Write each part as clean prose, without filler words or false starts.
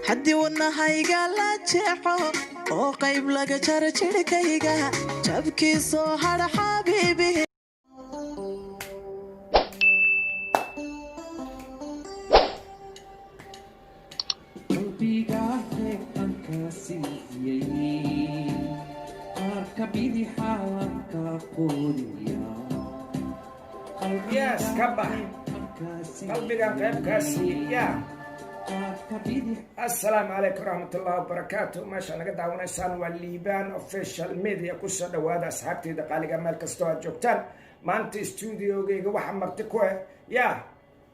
haddii wadnahayga la jeexo oo qayb laga jaro jidhkayga jabkiisoo hadha xabiibi Yes, kabah. Qalbigan qaybkaasi ya. Assalaamu calaykum waraxmatullaahi wabarakaatu. Meesha naga daawanaysaan waa Liibaan official media ku soo dhawaada asxaabtayda qaaliga meel kastoo aad joogtaan. Maanta stuudiogayga waxa marti ku ah ya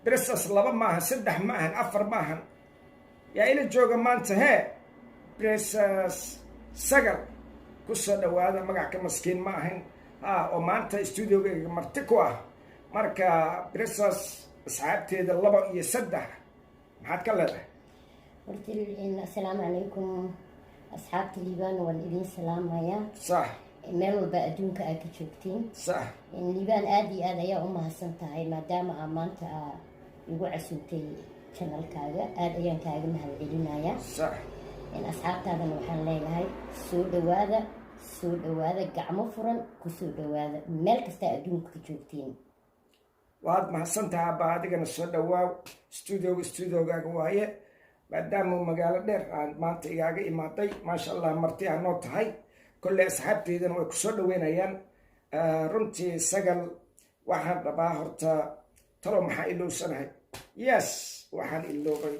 Princess 2 maahan 3 maahan 4 maahan yaa ila jooga maanta hee Princess Sagal ku soo dhawaada magac ka maskiin ma ahayn oo maanta stuudiogayga marti ku ah marka Princess asxaabteeda 2 iyo 3 maxaad ka leedahay assalaamu calaykum asxaabta Liibaan waan idin salaamayaa sax meel walba adduunka aad ka joogtiin sax Liibaan aad iyo aad ayaa u mahadsan tahay maadaama aad maanta igu casuumtay channelkaaga aad ayaan kaaga mahadcelinayaa sax asxaabtaadana waxaan leeyahay soo dhawaada gacmo furan ku soo dhawaada meel kasta adduunka ka joogtiin waad mahadsantahay abba adigana soo dhawaaw stuudiogaaga waaye maadaama magaalo dheer aan maanta igaaga imaaday maasha allah marti aa noo tahay kolley asxaabteydana way ku soo dhaweynayaan runtii Sagal waxaan rabaa horta talo maxaa ilowsanahay yes waxaan iloobay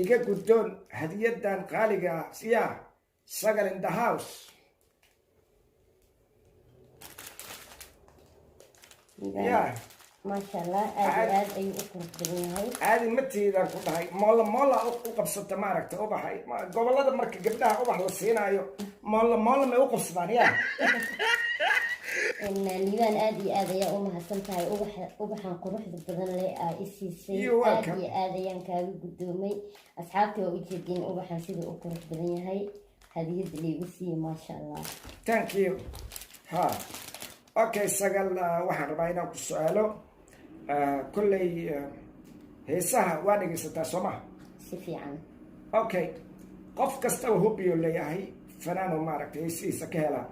iga guddoon hadiyadan qaaliga ya Sagal in the house yeah maasha allah aad ayuu u qurux badan yahay caadi matiidaan ku dhahay moola u qabsata maaragta ubaxay gobolada marka gabdhaha ubax la siinaayo moola may u qabsadaan ya Liibaan aad iyo aad ayaa u mahadsan tahay ubaxan quruxda badan leh aa i siisay aad iyo aad ayaan kaaga guddoomay asxaabta waa ujeedin ubaxan sida u qurux badan yahay hadiyada laygu siiyey maasha allah thank you ha okay Sagal waxaan rabaa inaan ku su'aalo kolley heesaha waa dhegaysataa soo maha si fiican okay qof kastaba hubiyo leeyahay fanaano maaragtay heesihiisa ka helaa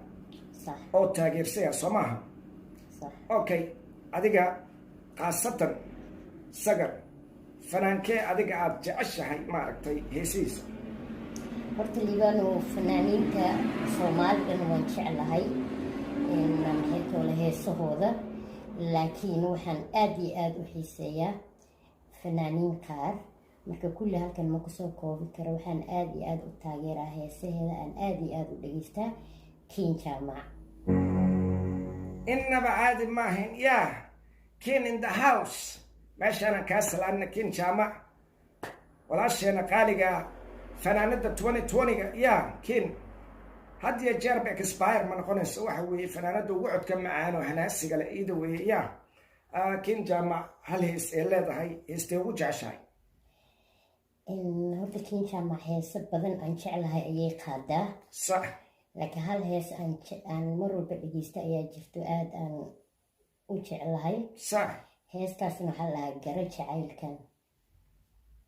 صح oo taageersaya soo maaha صح okay adiga qaasatan Sagal fanaankee adiga aad jeceshahay maaragtay heesihiisa horta Liibaan fanaaniinta Soomaalidan waan jeclahay maxay kale heesahooda laakiin waxaan aad iyo aad u xiiseeyaa fanaaniin qaar marka kulli halkan ma kusoo koobi karo waxaan aad iyo aad u taageeraa heesaheeda aan aad iyo aad u dhageystaa King Jaamac innaba caadi maahan yaa King in the house meeshaan kaa salaana King Jaamac walaasheena qaaliga fanaanada 2020ga yaa King hadiya jeerba expire ma noqonayso waxa weeye fanaanada ugu codka macaan oo hanaasiga la iida weeye yaa King Jaamac hal hees ee leedahay heestee ugu jeceshahay horta King Jaamac heesa badan aan jeclahay ayay qaadaa sax laakiin hal hees aan mar walba dhageysta ayaa jirto aad aan u jeclahay sax heestaasna waxaa lahaa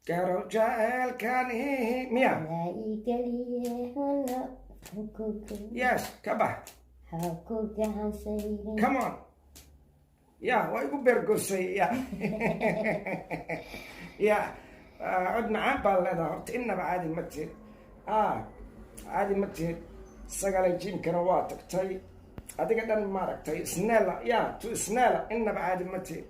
garo jacaylkan miya laa ii geliye hana yes kabah ha ku gacansayrin come on ya waa igu beergosay ya ya cod macaan baa leedaha horta innaba caadi ma tihid caadi ma tihid Sagalay jinkana waa tagtay adiga dhan maaragtay isneela ya tu isneela innaba caadi ma tihid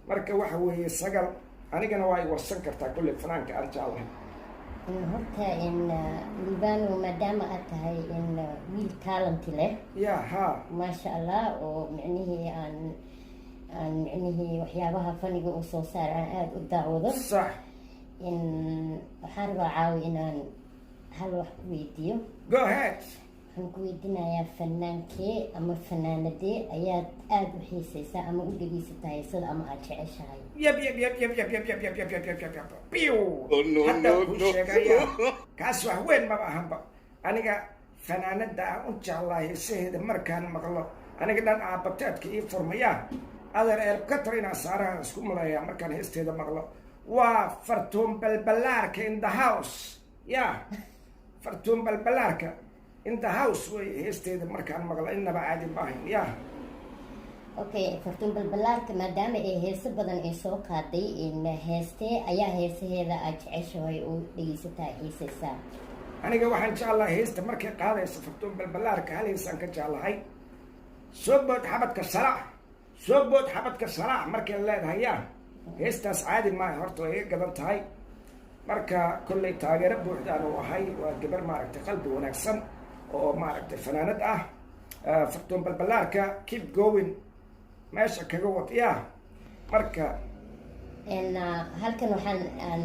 marka waxa weeye Sagal anigana waa i warsan kartaa kulle fanaanka aan jeclahay horta Liibaan maadaama aad tahay wiil talent leh ya ha maasha allah oo micnihii aan micnihii waxyaabaha faniga u soo saar aan aad u daawado sax waxaan rabaa caawi inaan hal wax ku weydiiyo go ahead waxaan ku weydiinayaa fanaankee ama fanaanadee ayaad aad u xiisaysaa ama u dhegeysataa heesada ama aad jeceshahay yab piu hadda ku sheegaya kaas wax weyn maba ahanba aniga fanaanada aan u jeclahay heesaheeda markaan maqlo aniga dhan aabateedka ii furmaya adeer eelkatar inaa saaraha isku maleeyaa markaan heesteeda maqlo waa fartuun balbalaarka in the house ya fartuun balbalaarka in the house way heesteeda markaan maqlo innaba caadi maahayn ya okay fartuun balbalaarka maadaama ay heeso badan ay soo qaaday heestee ayaa heesaheeda aad jeceshahay oo dhegeysataa xiisaysaa aniga waxaan jeclahay heesta markay qaadaysa fartuun balbalaarka hal heesaan ka jeclahay soo bood xabadka salaax soo bood xabadka salaax markay leedahay ya heestaas caadi maaha horta way iga gadan tahay marka kollay taageero buuxdaan uu ahay waa gabar maaragtay qalbi wanaagsan oo maaragtay fanaanad ah fartuun balbalaarka keep going meesha kaga wad ya marka halkan waxaan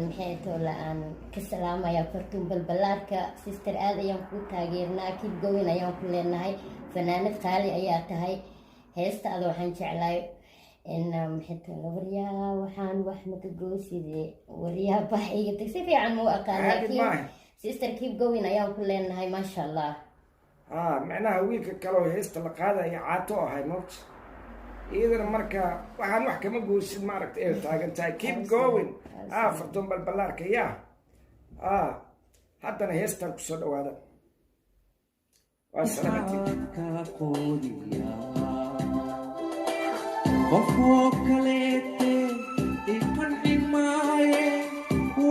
maxay toola aan ka salaamayaa fartuun balbalaarka sister aad ayaan ku taageernaa keep going ayaan ku leenahay fanaanad qaali ayaa tahay heesta ada waxaan jeclahay maxay toola waryaa waxaan wax maka gooside waryaa bax iga tag si fiican muu aqaan laakiin sister keep going ayaan ku leenahay maasha allah macnaha wiilka kaleo heesta la qaadaya caato ahay mot iyadana marka waxaan wax kama goosin maaragta ay taagan tahay keep going fartuun balbalaarka ya haddana heestaan kusoo dhawaada waa salaamati qofoo kaleete iqanci maaye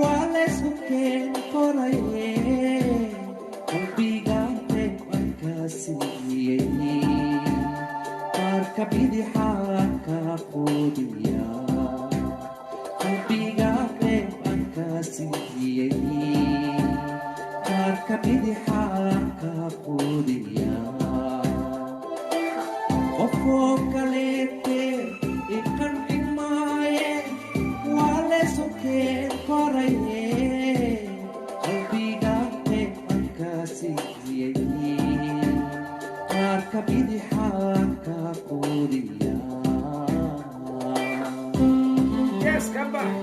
waa laysku keen koraye qalbigaate ankaasiiyey qaarka bidixaa ka quudiya qalbigaate ankaasiiyey qaarka bidixaa ka quudiya qofoo kaleete iqanci maaye waa laysku keen koraye qalbigaate ankaasiiyey qaarka bidixaa ka quudiya yes come back